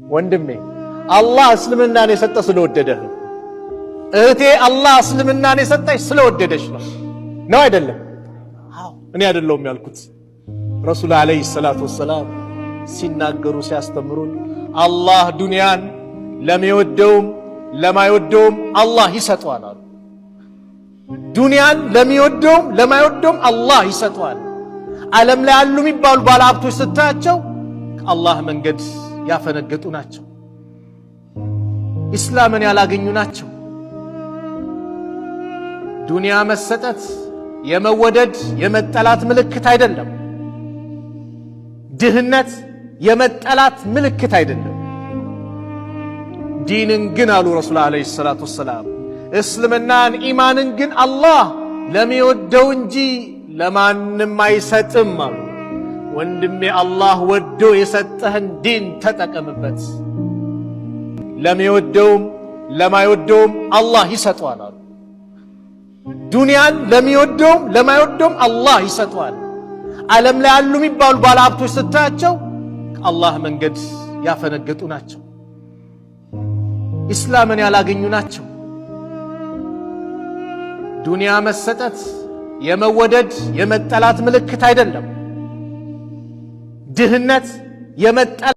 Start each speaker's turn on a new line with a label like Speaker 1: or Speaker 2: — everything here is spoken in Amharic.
Speaker 1: ወንድሜ አላህ እስልምናን የሰጠ ስለወደደህ ነው። እህቴ አላህ እስልምናን የሰጠሽ ስለወደደሽ ነው አይደለም? አዎ እኔ አይደለሁም ያልኩት። ረሱል አለይሂ ሰላቱ ወሰላም ሲናገሩ ሲያስተምሩን አላህ ዱንያን ለሚወደውም ለማይወደውም አላህ ይሰጠዋል አሉ። ዱንያን ለሚወደውም ለማይወደውም አላህ ይሰጠዋል። ዓለም ላይ ያሉ የሚባሉ ባለሀብቶች ስታያቸው ከአላህ መንገድ ያፈነገጡ ናቸው። ኢስላምን ያላገኙ ናቸው። ዱንያ መሰጠት የመወደድ የመጠላት ምልክት አይደለም። ድህነት የመጠላት ምልክት አይደለም። ዲንን ግን አሉ ረሱል አለይሂ ሰላቱ ወሰላም እስልምናን ኢማንን ግን አላህ ለሚወደው እንጂ ለማንም አይሰጥም አሉ። ወንድሜ አላህ ወዶ የሰጠህን ዲን ተጠቀምበት። ለሚወደውም ለማይወደውም አላህ ይሰጠዋል አሉ። ዱንያን ለሚወደውም ለማይወደውም አላህ ይሰጠዋል። ዓለም ላይ ያሉ የሚባሉ ባለሀብቶች ስታያቸው ከአላህ መንገድ ያፈነገጡ ናቸው። ኢስላምን ያላገኙ ናቸው። ዱንያ መሰጠት የመወደድ የመጠላት ምልክት አይደለም። ድህነት የመጠላት